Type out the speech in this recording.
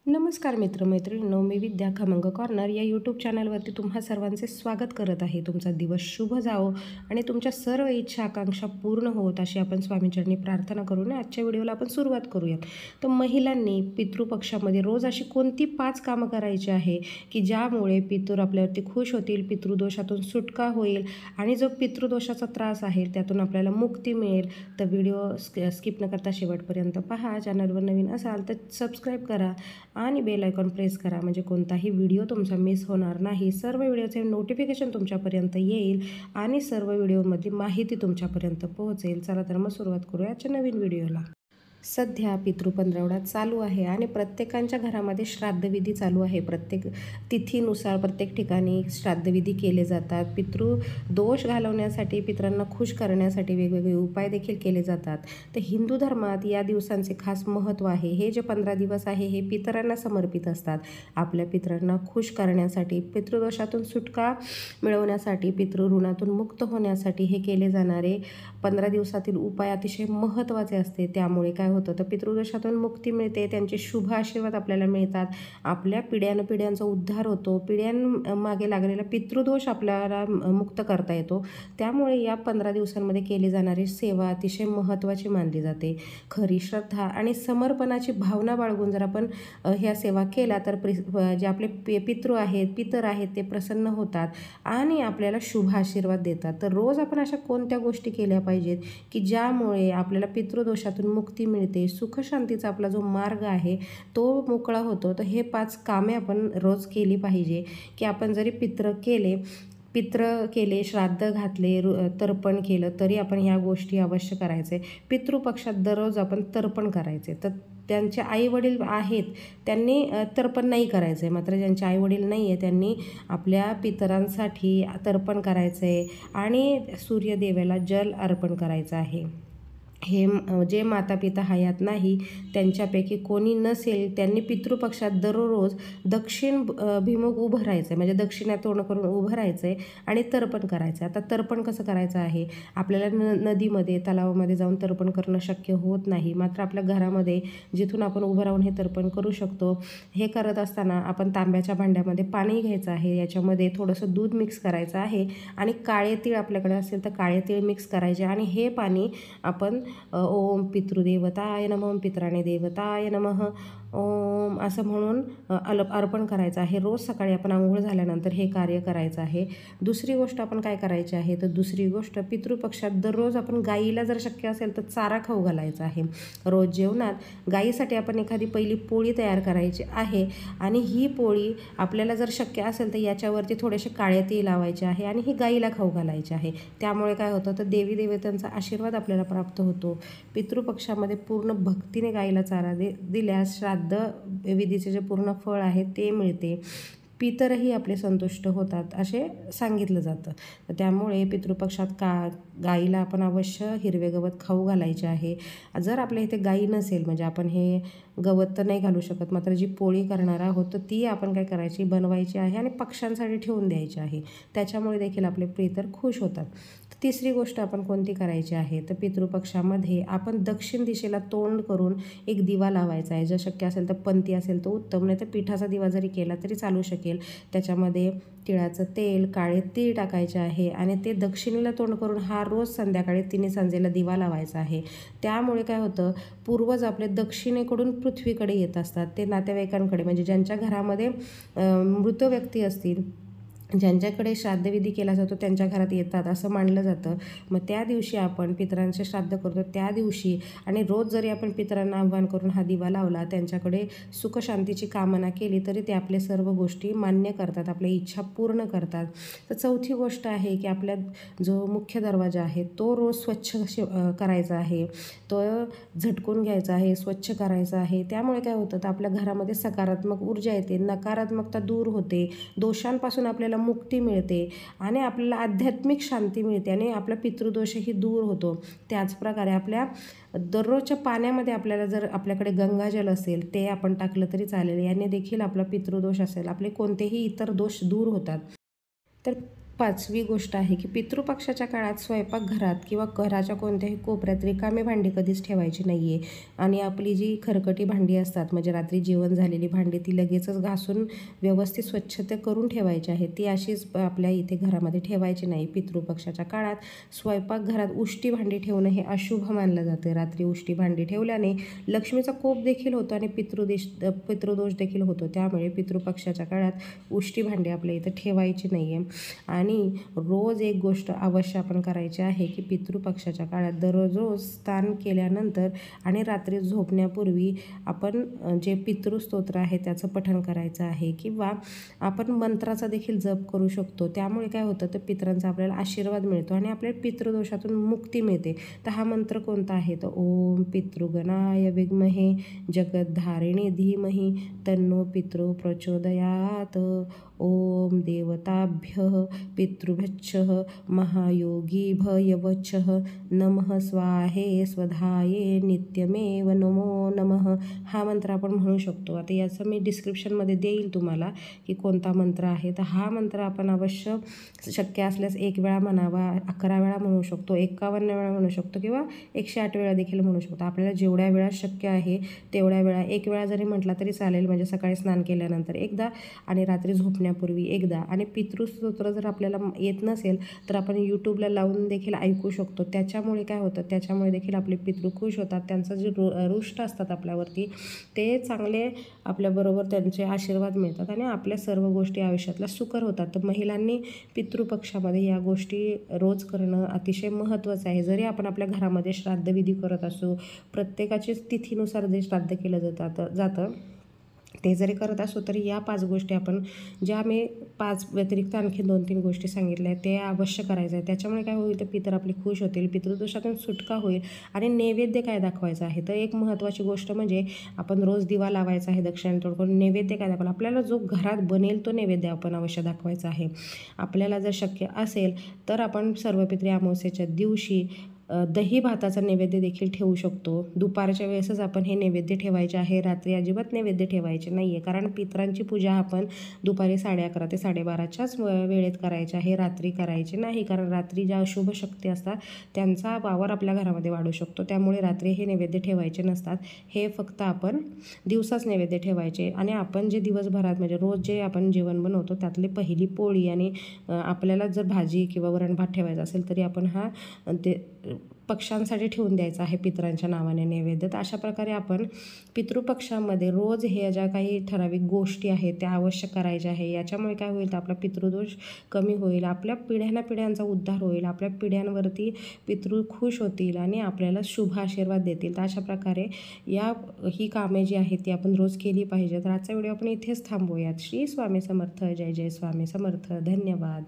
नमस्कार मित्रमैत्रिणींनो, मी विद्या खमंग कॉर्नर या यूट्यूब चॅनलवरती तुम्हा सर्वांचे स्वागत करत आहे। तुमचा दिवस शुभ जावो आणि तुमच्या सर्व इच्छा आकांक्षा पूर्ण होत अशी आपण स्वामीचरणी प्रार्थना करून आजच्या व्हिडिओला आपण सुरुवात करूयात। तर महिलांनी पितृपक्षामध्ये रोज अशी कोणती 5 कामं करायची आहे की ज्यामुळे पितृ आपल्यावरती खुश होतील, पितृदोषातून सुटका होईल आणि जो पितृदोषाचा त्रास आहे त्यातून आपल्याला मुक्ती मिळेल। तर व्हिडिओ स्किप न करता शेवटपर्यंत पहा। चॅनलवर नवीन असाल तर सबस्क्राईब करा आणि बेल आयकॉन प्रेस करा, म्हणजे कोणताही व्हिडिओ तुमचा मिस होणार नाही। सर्व व्हिडिओचे नोटिफिकेशन तुमच्यापर्यंत येईल आणि सर्व व्हिडिओमधली माहिती तुमच्यापर्यंत पोहोचेल। चला तर मग सुरुवात करूया आजच्या नवीन व्हिडिओला। सध्या पितृपंधरवडा चालू आहे आणि प्रत्येकाच्या घरामध्ये श्राद्धविधी चालू आहे। प्रत्येक तिथीनुसार प्रत्येक ठिकाणी श्राद्धविधी केले जातात। पितृदोष घालवण्यासाठी, पितरांना खुश करण्यासाठी वेगवेगळे उपाय देखील केले जातात। तर हिंदू धर्मात या दिवसांचे खास महत्त्व आहे। हे जे 15 दिवस आहे हे पितरांना समर्पित असतात। आपल्या पितरांना खुश करण्यासाठी, पितृदोषातून सुटका मिळवण्यासाठी, पितृऋणातून मुक्त होण्यासाठी हे केले जाणारे 15 दिवसातील उपाय अतिशय महत्त्वाचे असते। त्यामुळे काय होतं तर पितृदोषातून मुक्ती मिळते, त्यांचे शुभ आशीर्वाद आपल्याला मिळतात, आपल्या पिढ्यानपिढ्यांचा उद्धार होतो, पिढ्यांमागे लागलेला पितृदोष आपल्याला मुक्त करता येतो। त्यामुळे या 15 दिवसांमध्ये केली जाणारी सेवा अतिशय महत्त्वाची मानली जाते। खरी श्रद्धा आणि समर्पणाची भावना बाळगून जर आपण ह्या सेवा केल्या तर जे आपले पितर आहेत ते प्रसन्न होतात आणि आपल्याला शुभ आशीर्वाद देतात। तर रोज आपण अशा कोणत्या गोष्टी केल्या पाहिजेत की ज्यामुळे आपल्याला पितृदोषातून मुक्ती मिळते, सुखशांतीचा आपला जो मार्ग आहे तो मोकळा होतो। तर हे 5 कामे आपण रोज केली पाहिजे की आपण जरी पित्र केले, श्राद्ध घातले, तर्पण केलं तरी आपण ह्या गोष्टी अवश्य करायचे। पितृपक्षात दररोज आपण तर्पण करायचे। तर ज्यांचे आईवडील आहेत त्यांनी तर्पण नाही करायचं आहे, मात्र ज्यांचे आईवडील नाही आहे त्यांनी आपल्या पितरांसाठी तर्पण करायचं आहे आणि सूर्यदेवाला जल अर्पण करायचं आहे। हे जे माता पिता हयात नाही त्यांच्यापैकी कोणी नसेल त्यांनी पितृपक्षात दररोज दक्षिण भिमुख उभं राहायचं आहे, म्हणजे दक्षिणा तोंड करून उभं राहायचं आहे आणि तर्पण करायचं आहे। आता तर्पण कसं करायचं आहे, आपल्याला नदीमध्ये, तलावामध्ये जाऊन तर्पण करणं शक्य होत नाही, मात्र आपल्या घरामध्ये जिथून आपण उभं राहून हे तर्पण करू शकतो। हे करत असताना आपण तांब्याच्या भांड्यामध्ये पाणी घ्यायचं आहे, याच्यामध्ये थोडंसं दूध मिक्स करायचं आहे आणि काळे तीळ आपल्याकडे असेल तर काळे तीळ मिक्स करायचे आणि हे पाणी आपण ओम पितृदेवताय नमः, ओम पित्राणे देवताय नमः, ओम असं म्हणून अर्पण करायचं आहे। रोज सकाळी आपण आंघोळ झाल्यानंतर हे कार्य करायचं आहे। दुसरी गोष्ट आपण काय करायची आहे तर दुसरी गोष्ट पितृपक्षात दररोज आपण गाईला जर शक्य असेल तर चारा खाऊ घालायचा आहे। रोज जेवणात गाईसाठी आपण एखादी पहिली पोळी तयार करायची आहे आणि ही पोळी आपल्याला जर शक्य असेल तर याच्यावरती थोडेसे काळे तीळ लावायचे आहे आणि ही गाईला खाऊ घालायची आहे। त्यामुळे काय होतं तर देवी देवतांचा आशीर्वाद आपल्याला प्राप्त होतो। पितृपक्षामध्ये पूर्ण भक्तीने गाईला चारा दिल्यास श्राद्ध विधीचे जे पूर्ण फळ आहे ते मिळते, पितरही आपले संतुष्ट होतात असे सांगितलं जातं। तर त्यामुळे पितृपक्षात गाईला आपण अवश्य हिरवे गवत खाऊ घालायचे आहे। जर आपल्या इथे गाई नसेल, म्हणजे आपण हे गवत तर नाही घालू शकत, मात्र जी पोळी करणार आहोत तर ती आपण काय करायची, बनवायची आहे आणि पक्ष्यांसाठी ठेवून द्यायची आहे, त्याच्यामुळे देखील आपले पितर खुश होतात। तिसरी गोष्ट आपण कोणती करायची आहे तर पितृपक्षामध्ये आपण दक्षिण दिशेला तोंड करून एक दिवा लावायचा आहे। जर शक्य असेल तर पंथी असेल तर उत्तम, नाही तर पिठाचा दिवा जरी केला तरी चालू शकेल। त्याच्यामध्ये तिळाचं तेल, काळे तीळ टाकायचे आहे आणि ते दक्षिणेला तोंड करून हा रोज संध्याकाळी तिन्ही सांजेला दिवा लावायचा आहे। त्यामुळे काय होतं, पूर्वज आपले दक्षिणेकडून पृथ्वीकडे येत असतात, ते नातेवाईकांकडे, म्हणजे ज्यांच्या घरामध्ये मृत व्यक्ती असतील, ज्यांच्याकडे श्राद्धविधी केला जातो त्यांच्या घरात येतात असं मानलं जातं। मग त्या दिवशी आपण पितरांचे श्राद्ध करतो त्या दिवशी, आणि रोज जरी आपण पितरांना आव्हान करून हा दिवा लावला, त्यांच्याकडे सुखशांतीची कामना केली तरी ते आपले सर्व गोष्टी मान्य करतात, आपल्या इच्छा पूर्ण करतात। तर चौथी गोष्ट आहे की आपल्या जो मुख्य दरवाजा आहे तो रोज स्वच्छ करायचा आहे, तो झटकून घ्यायचा आहे, स्वच्छ करायचा आहे। त्यामुळे काय होतं तर आपल्या घरामध्ये सकारात्मक ऊर्जा येते, नकारात्मकता दूर होते, दोषांपासून आपल्याला मुक्ती मिळते आणि आपल्याला आध्यात्मिक शांती मिळते आणि आपला पितृदोषही दूर होतो। त्याचप्रकारे आपल्या दररोजच्या पाण्यामध्ये आपल्याला जर आपल्याकडे गंगाजल असेल ते आपण टाकलं तरी चालेल, याने देखील आपला पितृदोष असेल, आपले कोणतेही इतर दोष दूर होतात। तर 5वी गोष्ट आहे की पितृपक्षाच्या काळात स्वयंपाकघरात किंवा घराच्या कोणत्याही कोपऱ्यात रिकामी भांडी कधीच ठेवायची नाही आहे. आणि आपली जी खरकटी भांडी असतात, म्हणजे रात्री जेवण झालेली भांडी, ती लगेचच घासून व्यवस्थित स्वच्छता करून ठेवायची आहे. ती अशीच आपल्या इथे घरामध्ये ठेवायची नाही. पितृपक्षाच्या काळात स्वयंपाकघरात उष्टी भांडी ठेवणं हे अशुभ मानलं जाते. रात्री उष्टी भांडी ठेवल्याने लक्ष्मीचा कोप देखील होतो आणि पितृदोष देखील होतो. त्यामुळे पितृपक्षाच्या काळात उष्टी भांडी आपल्या इथं ठेवायची नाही आहे. आणि रोज एक गोष्ट अवश्य आपण करायची आहे की पितृपक्षाच्या काळात दररोज स्नान केल्यानंतर आणि रात्री झोपण्यापूर्वी आपण जे पितृस्तोत्र आहे त्याचं पठण करायचं आहे, किंवा आपण मंत्राचा देखील जप करू शकतो. त्यामुळे काय होतं, तर पितरांचा आपल्याला आशीर्वाद मिळतो आणि आपल्याला पितृदोषातून मुक्ती मिळते. तर हा मंत्र कोणता आहे, तर ओम पितृगणाय विद्महे जगद्धारिणी धीमहि तन्नो पितृ प्रचोदयात. ओम देवताभ्यः पितृभ्यश्च महायोगीभयवचः नमः स्वाहे स्वधाये नित्यमेव नमो नमः. हा मंत्र आपण म्हणू शकतो. आता याचं मी डिस्क्रिप्शनमध्ये देईल तुम्हाला की कोणता मंत्र आहे. तर हा मंत्र आपण अवश्य शक्य असल्यास 1 वेळा म्हणावा, 11 वेळा म्हणू शकतो, 51 वेळा म्हणू शकतो, किंवा 108 वेळा देखील म्हणू शकतो. आपल्याला जेवढ्या वेळा शक्य आहे तेवढ्या वेळा, 1 वेळा जरी म्हटला तरी चालेल. म्हणजे सकाळी स्नान केल्यानंतर एकदा आणि रात्री झोपण्यापूर्वी एकदा. आणि पितृस्तोत्र जर आपल्याला येत नसेल तर आपण यूट्यूबला लावून देखील ऐकू शकतो. त्याच्यामुळे काय होतं, त्याच्यामुळे देखील आपले पितृ खुश होतात. त्यांचं जे रुष्ट असतात आपल्यावरती, ते चांगले आपल्याबरोबर त्यांचे आशीर्वाद मिळतात आणि आपल्या सर्व गोष्टी आयुष्यातल्या सुकर होतात. तर महिलांनी पितृपक्षामध्ये या गोष्टी रोज करणं अतिशय महत्त्वाचं आहे. जरी आपण आपल्या घरामध्ये श्राद्धविधी करत असू, प्रत्येकाचीच तिथीनुसार जे श्राद्ध केलं जातं ते जरी करत असो, तरी या 5 गोष्टी आपण, ज्या मी 5 व्यतिरिक्त आणखी 2-3 गोष्टी सांगितल्या आहेत, ते अवश्य करायचं आहे. त्याच्यामुळे काय होईल, तर पितर आपले खुश होतील, पितृदोषातून सुटका होईल. आणि नैवेद्य काय दाखवायचं आहे, तर एक महत्त्वाची गोष्ट म्हणजे आपण रोज दिवा लावायचा आहे, दक्षिणातोड करून. नैवेद्य काय दाखवलं, आपल्याला जो घरात बनेल तो नैवेद्य आपण अवश्य दाखवायचा आहे. आपल्याला जर शक्य असेल तर आपण सर्वपित्री अमावस्येच्या दिवशी दही भाताचा नैवेद्य देखील ठेवू शकतो. दुपारच्या वेळेसच आपण हे नैवेद्य ठेवायचे आहे. रात्री अजिबात नैवेद्य ठेवायचे नाही आहे, कारण पितरांची पूजा आपण दुपारी 11:30 ते 12:30च्याच वेळेत करायची आहे. रात्री करायची नाही, कारण रात्री ज्या अशुभ शक्ती असतात त्यांचा वावर आपल्या घरामध्ये वाढू शकतो. त्यामुळे रात्री हे नैवेद्य ठेवायचे नसतात. हे फक्त आपण दिवसाच नैवेद्य ठेवायचे. आणि आपण जे दिवसभरात, म्हणजे रोज जे आपण जेवण बनवतो त्यातली पहिली पोळी, आणि आपल्याला जर भाजी किंवा वरण भात ठेवायचा असेल तरी आपण हा ते पक्ष्यांसाठी ठेवून द्यायचा आहे पितरांच्या नावाने नैवेद्य. तर अशा प्रकारे आपण पितृपक्षामध्ये रोज हे ज्या काही ठराविक गोष्टी आहेत त्या अवश्य करायच्या आहे. याच्यामुळे काय होईल, तर आपला पितृदोष कमी होईल, आपल्या पिढ्यांचा उद्धार होईल, आपल्या पिढ्यांवरती पितृ खुश होतील आणि आपल्याला शुभ आशीर्वाद देतील. तर अशा प्रकारे ही कामे जी आहेत ती आपण रोज केली पाहिजे. तर आजचा व्हिडिओ आपण इथेच थांबवूयात. श्री स्वामी समर्थ. जय जय स्वामी समर्थ. धन्यवाद.